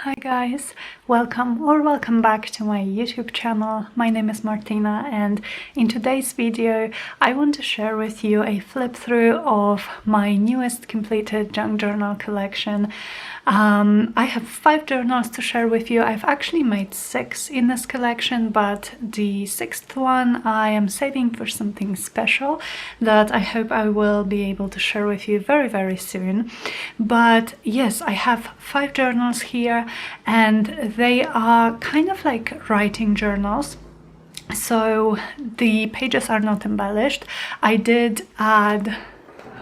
Hi guys, welcome back to my YouTube channel. My name is Martyna, and in today's video I want to share with you a flip through of my newest completed junk journal collection. I have 5 journals to share with you. I've actually made 6 in this collection, but the 6th one I am saving for something special that I hope I will be able to share with you very soon. But yes, I have 5 journals here, and they are kind of like writing journals. So the pages are not embellished. I did add,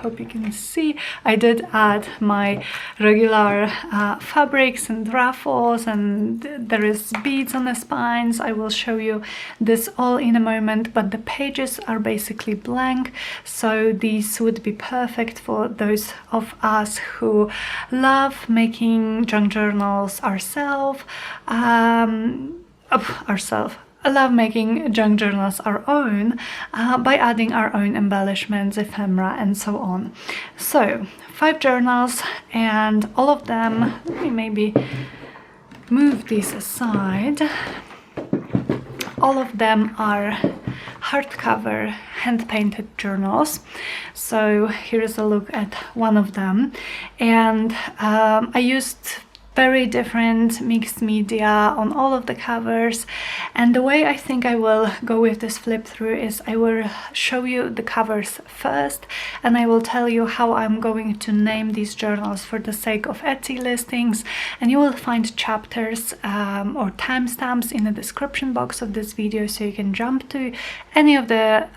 hope you can see, I did add my regular fabrics and ruffles, and there is beads on the spines. I will show you this all in a moment, but the pages are basically blank, so these would be perfect for those of us who love making junk journals ourselves. I love making junk journals our own by adding our own embellishments, ephemera, and so on. So 5 journals, and all of them, let me maybe move these aside. All of them are hardcover hand-painted journals. So here is a look at one of them, and I used very different mixed media on all of the covers, and the way I think I will go with this flip through is I will show you the covers first, and I will tell you how I'm going to name these journals for the sake of Etsy listings, and you will find chapters or timestamps in the description box of this video, so you can jump to any of the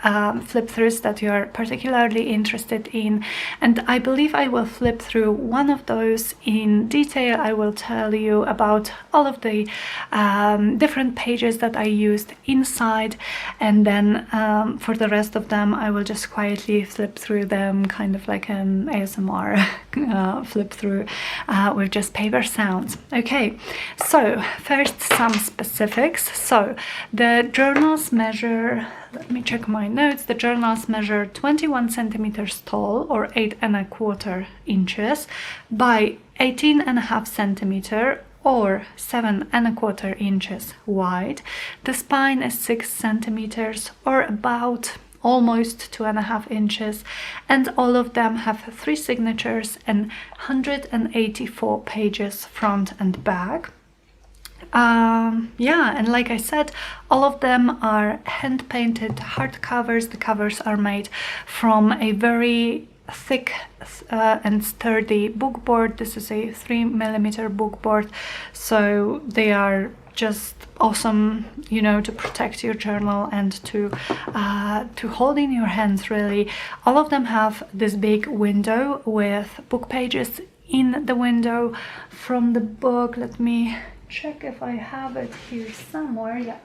flip throughs that you are particularly interested in. And I believe I will flip through one of those in detail. I will tell you about all of the different pages that I used inside, and then for the rest of them I will just quietly flip through them, kind of like an ASMR flip through with just paper sounds. Okay, so first some specifics. So the journals measure, let me check my notes, the journals measure 21 centimeters tall or 8¼ inches by 18½ centimeter or 7¼ inches wide. The spine is 6 centimeters or about almost 2½ inches, and all of them have 3 signatures and 184 pages front and back. Yeah, and like I said, all of them are hand-painted hardcovers. The covers are made from a very thick and sturdy bookboard. This is a 3mm bookboard, so they are just awesome, you know, to protect your journal and to hold in your hands, really. All of them have this big window with book pages in the window from the book. Let me check if I have it here somewhere. Yeah,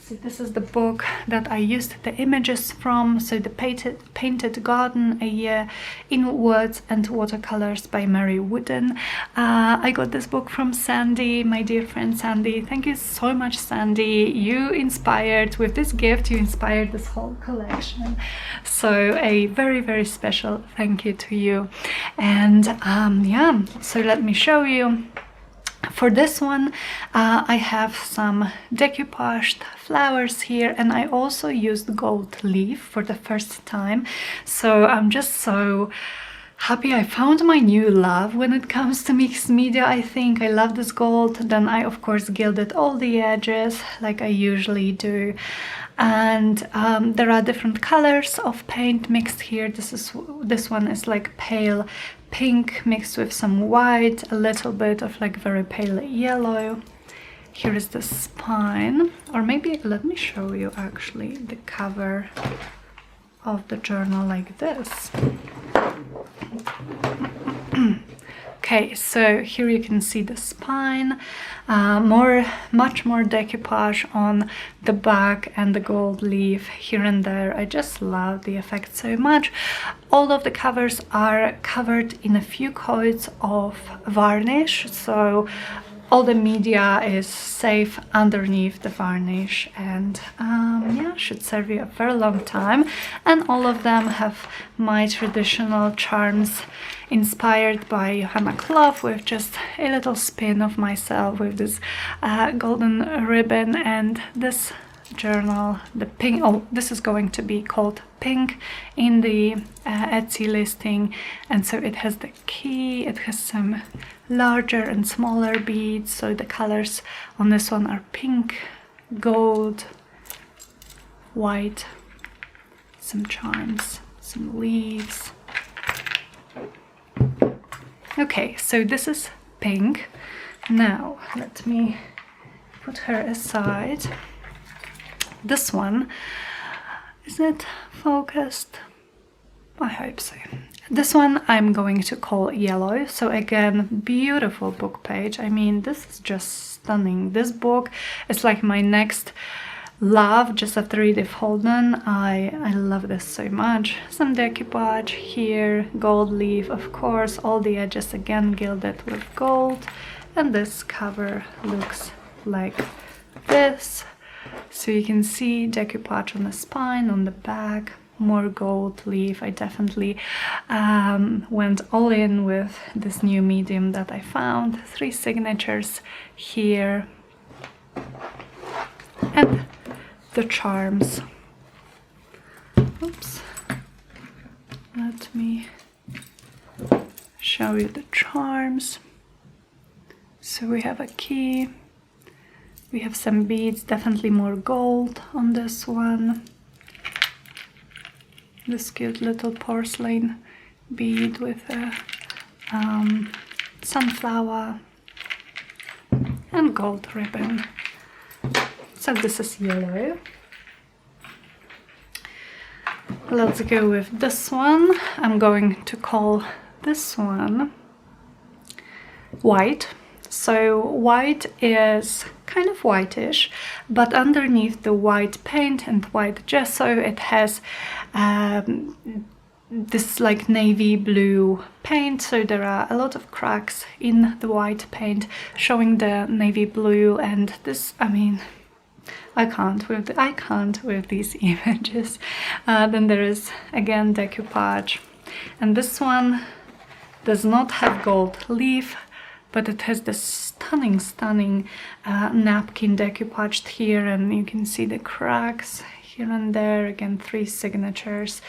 so this is the book that I used the images from. So the Painted Garden, a Year in Words and Watercolors by Mary Wooden. I got this book from Sandy, my dear friend Sandy. Thank you so much, Sandy. You inspired, with this gift, you inspired this whole collection. So a very special thank you to you. And yeah, so let me show you. For this one, I have some decoupaged flowers here, and I also used gold leaf for the first time. So I'm just so happy I found my new love when it comes to mixed media. I think I love this gold. Then I of course gilded all the edges like I usually do. And there are different colors of paint mixed here. This one is like pale pink mixed with some white, a little bit of like very pale yellow. Here is the spine, or maybe let me show you actually the cover of the journal like this. Okay, so here you can see the spine, much more decoupage on the back, and the gold leaf here and there. I just love the effect so much. All of the covers are covered in a few coats of varnish, so all the media is safe underneath the varnish, and yeah, should serve you a very long time. And all of them have my traditional charms inspired by Johanna Clough, with just a little spin of myself with this golden ribbon. And this journal, the pink, oh, this is going to be called Pink in the Etsy listing, and so it has the key, it has some larger and smaller beads, so the colors on this one are pink, gold, white, some charms, some leaves. Okay, so this is Pink. Now let me put her aside. This one, is it focused? I hope so. This one I'm going to call Yellow. So again, beautiful book page. I mean, this is just stunning. This book is like my next love just after Edith Holden. I love this so much. Some decoupage here, gold leaf, of course, all the edges again gilded with gold. And this cover looks like this. So you can see decoupage on the spine, on the back, more gold leaf. I definitely went all in with this new medium that I found. 3 signatures here. And the charms. Oops. Let me show you the charms. So we have a key. We have some beads, definitely more gold on this one. This cute little porcelain bead with a sunflower and gold ribbon. So this is yellow. Let's go with this one. I'm going to call this one White. So white is kind of whitish, but underneath the white paint and white gesso, it has this like navy blue paint. So there are a lot of cracks in the white paint showing the navy blue, and this, I mean, I can't with these images. Then there is again decoupage, and this one does not have gold leaf, but it has this stunning napkin decoupaged here, and you can see the cracks here and there. Again, 3 signatures.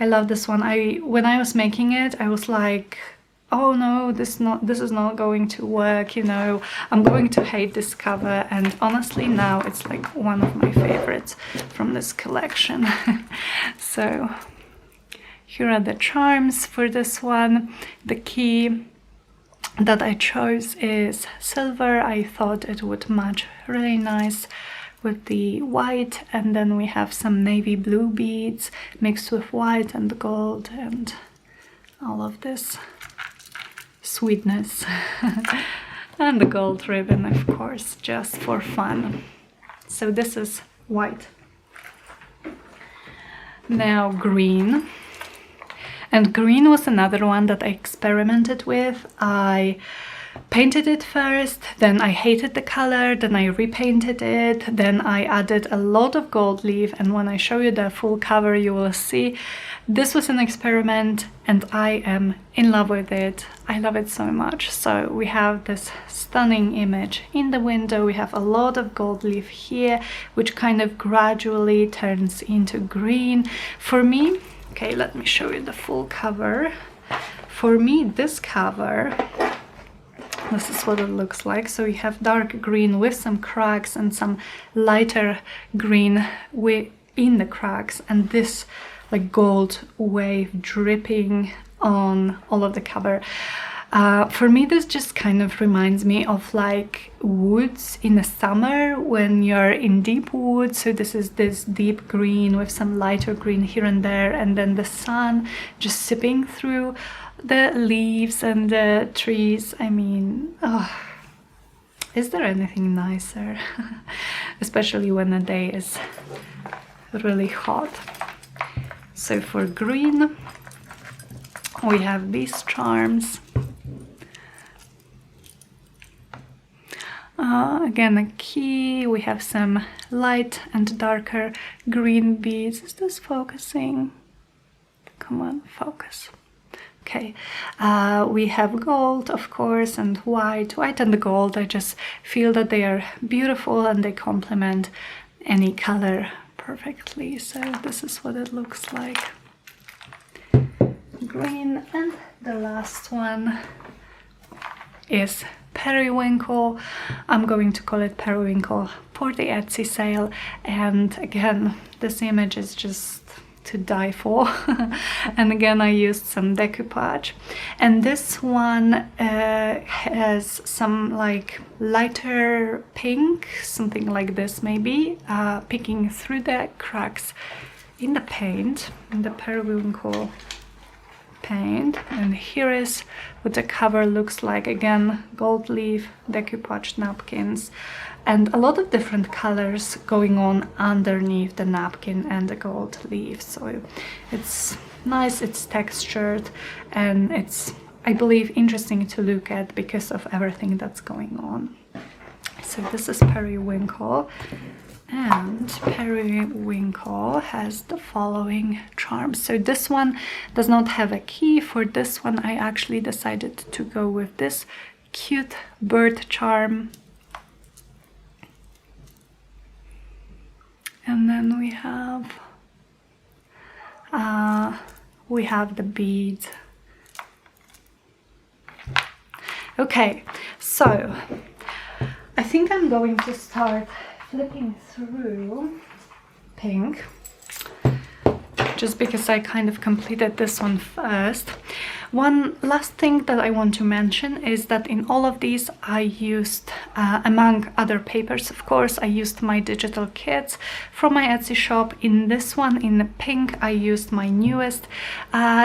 I love this one. When I was making it, I was like, oh no, this is not going to work, you know, I'm going to hate this cover. And honestly, now it's like one of my favorites from this collection. So here are the charms for this one. The key that I chose is silver. I thought it would match really nice with the white, and then we have some navy blue beads mixed with white and gold and all of this sweetness. And the gold ribbon, of course, just for fun. So this is white. Now green. And green was another one that I experimented with. I painted it first, then I hated the color, then I repainted it, then I added a lot of gold leaf, and when I show you the full cover you will see this was an experiment and I am in love with it. I love it so much. So we have this stunning image in the window, we have a lot of gold leaf here which kind of gradually turns into green. For me, okay, let me show you the full cover. For me, this cover, this is what it looks like. So we have dark green with some cracks and some lighter green in the cracks, and this like gold wave dripping on all of the cover. For me, this just kind of reminds me of like woods in the summer when you're in deep woods. So this is this deep green with some lighter green here and there, and then the sun just sipping through the leaves and the trees. I mean, oh, is there anything nicer? Especially when the day is really hot. So for green, we have these charms. Again, a key. We have some light and darker green beads. Is this focusing? Come on, focus. Okay, we have gold, of course, and white and gold. I just feel that they are beautiful and they complement any color perfectly. So this is what it looks like. Green, and the last one is Periwinkle. I'm going to call it Periwinkle for the Etsy sale, and again, this image is just to die for. And again, I used some decoupage, and this one has some like lighter pink, something like this maybe, peeking through the cracks in the paint, in the Periwinkle paint. And here is what the cover looks like. Again, gold leaf, decoupage napkins, and a lot of different colors going on underneath the napkin and the gold leaf. So it's nice, it's textured, and it's, I believe, interesting to look at because of everything that's going on. So this is Periwinkle. And Periwinkle has the following charms. So this one does not have a key. For this one, I actually decided to go with this cute bird charm. And then we have the beads. Okay, so I think I'm going to start flipping through pink, just because I kind of completed this one first. One last thing that I want to mention is that in all of these I used, among other papers of course, I used my digital kits from my Etsy shop. In this one, in the pink, I used my newest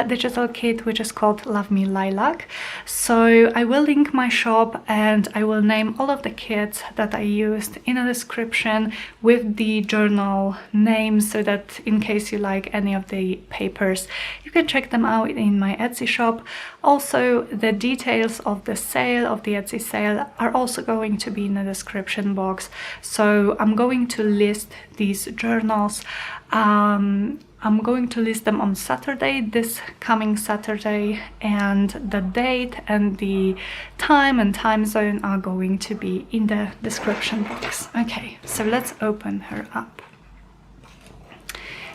digital kit, which is called Love Me Lilac. So I will link my shop and I will name all of the kits that I used in a description with the journal names, so that in case you like any of the papers, you can check them out in my Etsy shop. Also, the details of the sale, of the Etsy sale, are also going to be in the description box. So I'm going to list these journals. I'm going to list them on Saturday, this coming Saturday, and the date and the time and time zone are going to be in the description box. Okay, so let's open her up.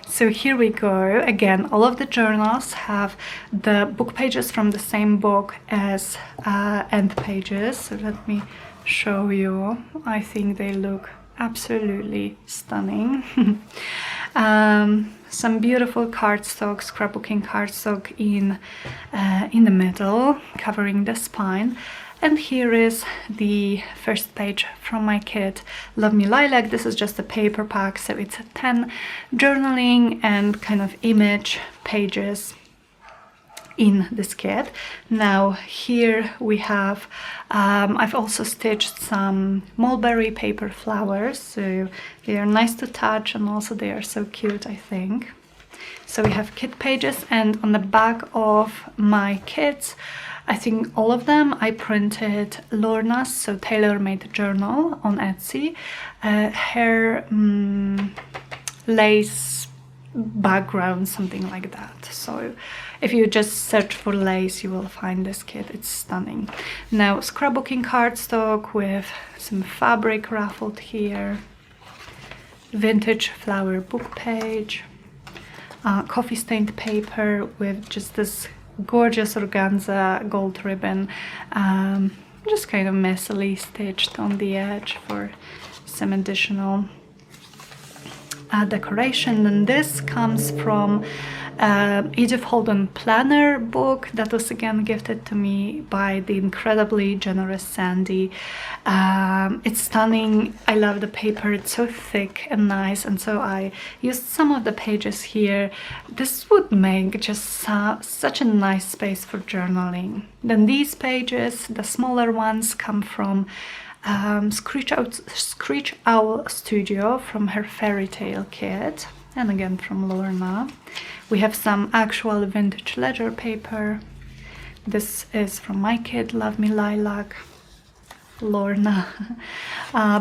So here we go. Again, all of the journals have the book pages from the same book as end pages. So let me show you. I think they look absolutely stunning. Some beautiful cardstock, scrapbooking cardstock in the middle, covering the spine. And here is the first page from my kit, Love Me Lilac. This is just a paper pack, so it's 10 journaling and kind of image pages in this kit. Now here we have, I've also stitched some mulberry paper flowers, so they are nice to touch and also they are so cute, I think. So we have kit pages, and on the back of my kits, I think all of them, I printed Lorna's, so tailor-made journal on Etsy, hair lace background, something like that. So if you just search for lace, you will find this kit. It's stunning. Now, scrapbooking cardstock with some fabric ruffled here, vintage flower book page, coffee stained paper with just this gorgeous organza gold ribbon, just kind of messily stitched on the edge for some additional decoration. And this comes from Edith Holden planner book that was again gifted to me by the incredibly generous Sandy. It's stunning. I love the paper. It's so thick and nice, and so I used some of the pages here. This would make just such a nice space for journaling. Then these pages, the smaller ones, come from Screech Owl Studio, from her fairy tale kit, and again from Lorna. We have some actual vintage ledger paper. This is from my kit, Love Me Lilac. Lorna.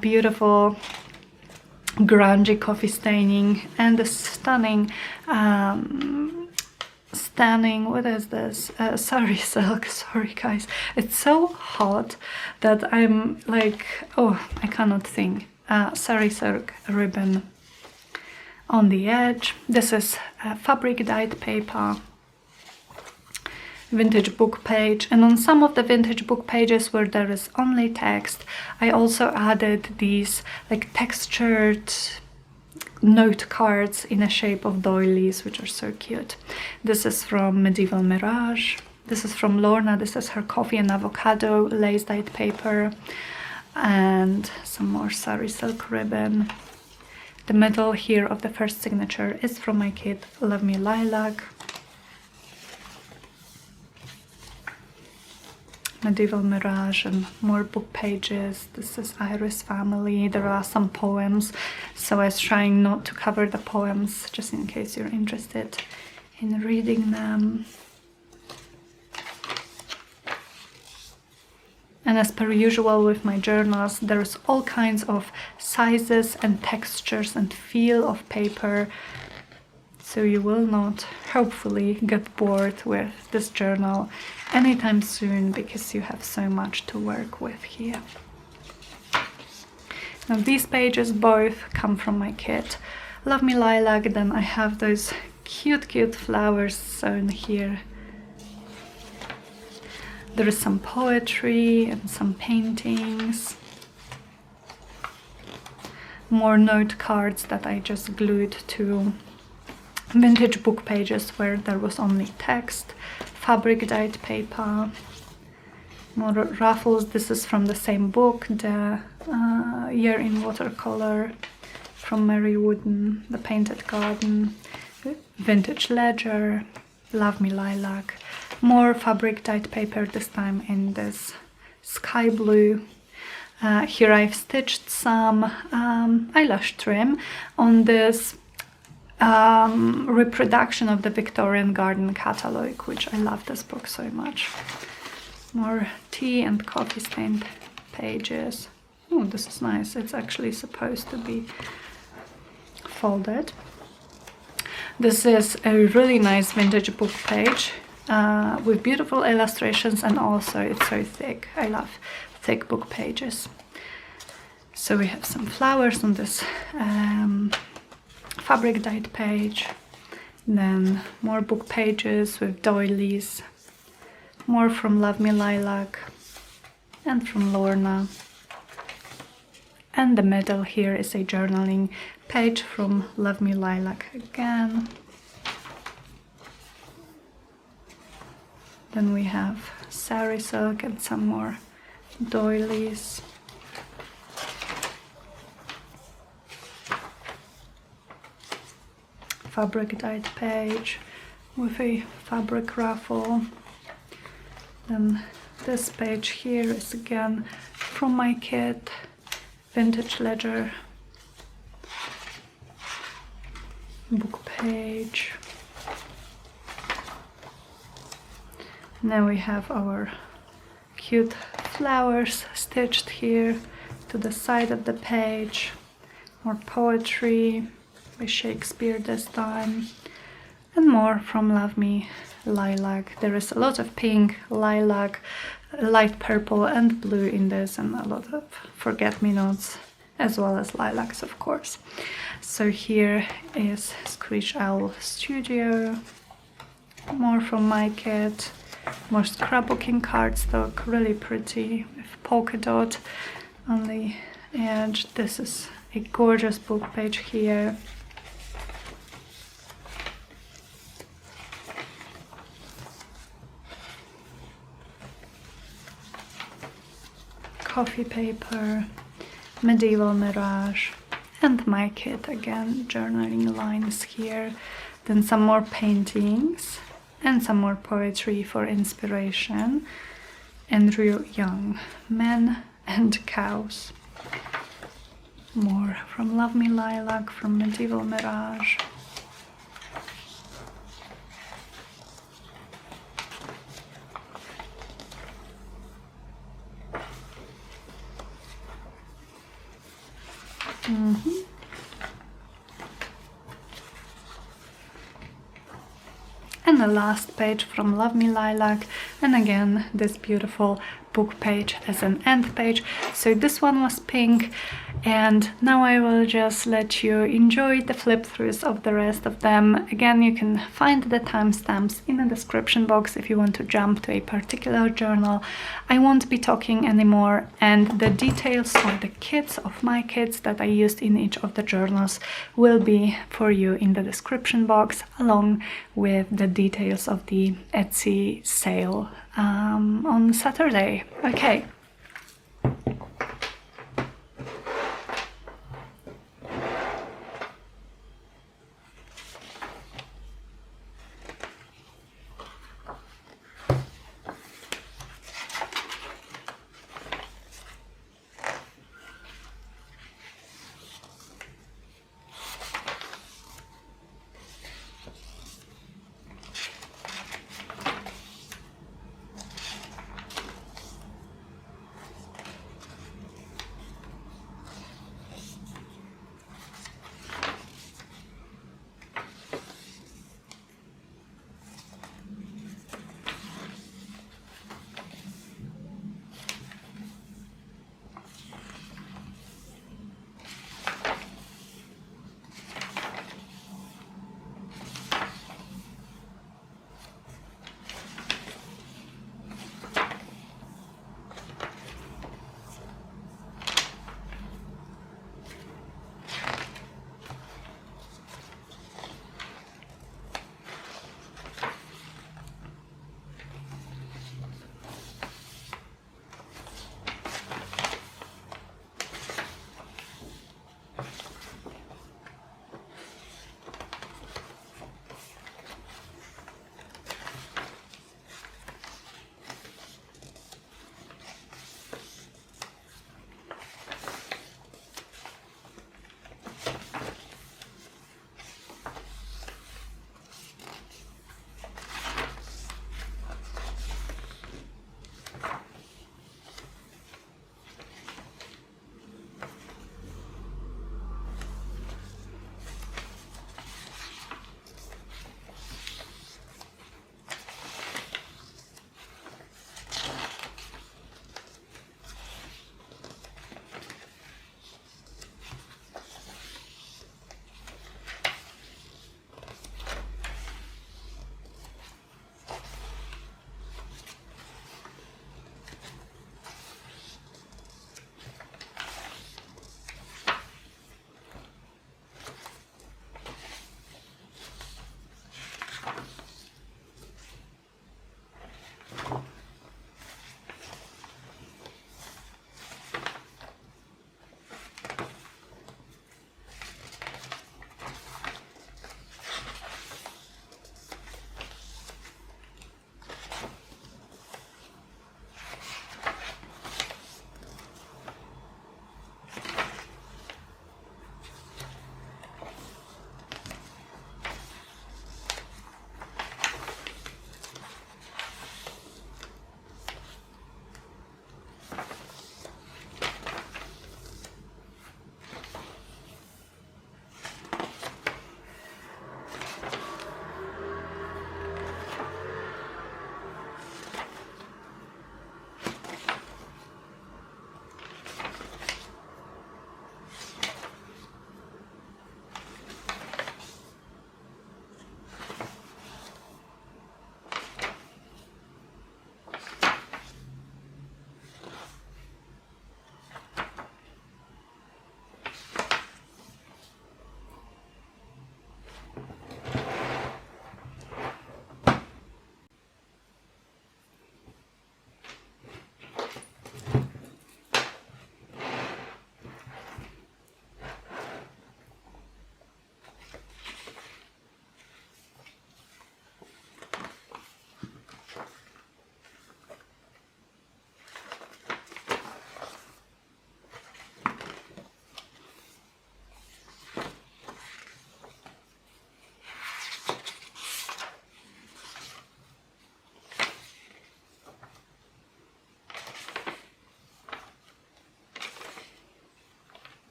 Beautiful grungy coffee staining, and the stunning what is this, sari silk. Sorry guys, it's so hot that I'm like, oh, I cannot think. Sari silk ribbon on the edge. This is fabric dyed paper, vintage book page, and on some of the vintage book pages where there is only text, I also added these like textured note cards in a shape of doilies, which are so cute. This is from Medieval Mirage. This is from Lorna. This is her coffee and avocado lace dyed paper, and some more sari silk ribbon. The middle here of the first signature is from my kit Love Me Lilac. Medieval Mirage and more book pages. This is Iris Family. There are some poems, so I was trying not to cover the poems just in case you're interested in reading them. And as per usual with my journals, there's all kinds of sizes and textures and feel of paper, so you will not, hopefully, get bored with this journal anytime soon, because you have so much to work with here. Now these pages both come from my kit Love Me Lilac. Then I have those cute flowers sewn here. There is some poetry and some paintings. More note cards that I just glued to vintage book pages where there was only text. Fabric dyed paper. More raffles. This is from the same book, the Year in Watercolor from Mary Wooden, The Painted Garden, Vintage Ledger, Love Me Lilac. More fabric dyed paper, this time in this sky blue. Here I've stitched some eyelash trim on this reproduction of the Victorian Garden catalogue, which I love this book so much. More tea and coffee stained pages. Oh, this is nice. It's actually supposed to be folded. This is a really nice vintage book page with beautiful illustrations, and also it's so thick. I love thick book pages. So we have some flowers on this fabric dyed page, then more book pages with doilies, more from Love Me Lilac and from Lorna, and the middle here is a journaling page from Love Me Lilac again. Then we have sari silk and some more doilies. Fabric dyed page with a fabric ruffle. Then this page here is again from my kit, Vintage Ledger book page. Now we have our cute flowers stitched here to the side of the page. More poetry by Shakespeare this time, and more from Love Me Lilac. There is a lot of pink, lilac, light purple and blue in this, and a lot of forget-me-nots as well as lilacs, of course. So here is Screech Owl Studio. More from my kit. More scrapbooking cardstock, really pretty, with polka dot on the edge. This is a gorgeous book page here. Coffee paper, Medieval Mirage, and my kit again, journaling lines here. Then some more paintings and some more poetry for inspiration. Andrew Young, Men and Cows. More from Love Me Lilac, from Medieval Mirage. And the last page from Love Me Lilac, and again this beautiful book page as an end page. So this one was pink, and now I will just let you enjoy the flip throughs of the rest of them. Again, you can find the timestamps in the description box if you want to jump to a particular journal. I won't be talking anymore, and the details of the kits of my kits that I used in each of the journals will be for you in the description box, along with the details of the Etsy sale on Saturday. Okay.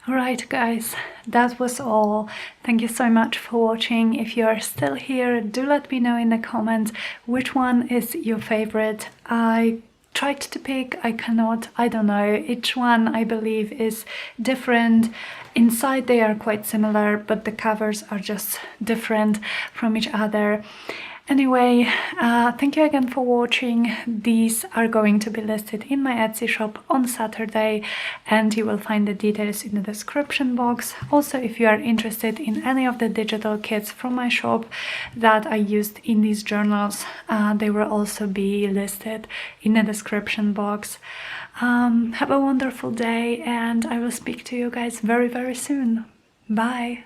Alright guys, that was all. Thank you so much for watching. If you are still here, do let me know in the comments which one is your favorite. I tried to pick, I cannot, I don't know. Each one I believe is different. Inside they are quite similar, but the covers are just different from each other. Anyway, thank you again for watching. These are going to be listed in my Etsy shop on Saturday, and you will find the details in the description box. Also, if you are interested in any of the digital kits from my shop that I used in these journals, they will also be listed in the description box. Have a wonderful day, and I will speak to you guys very, very soon. Bye!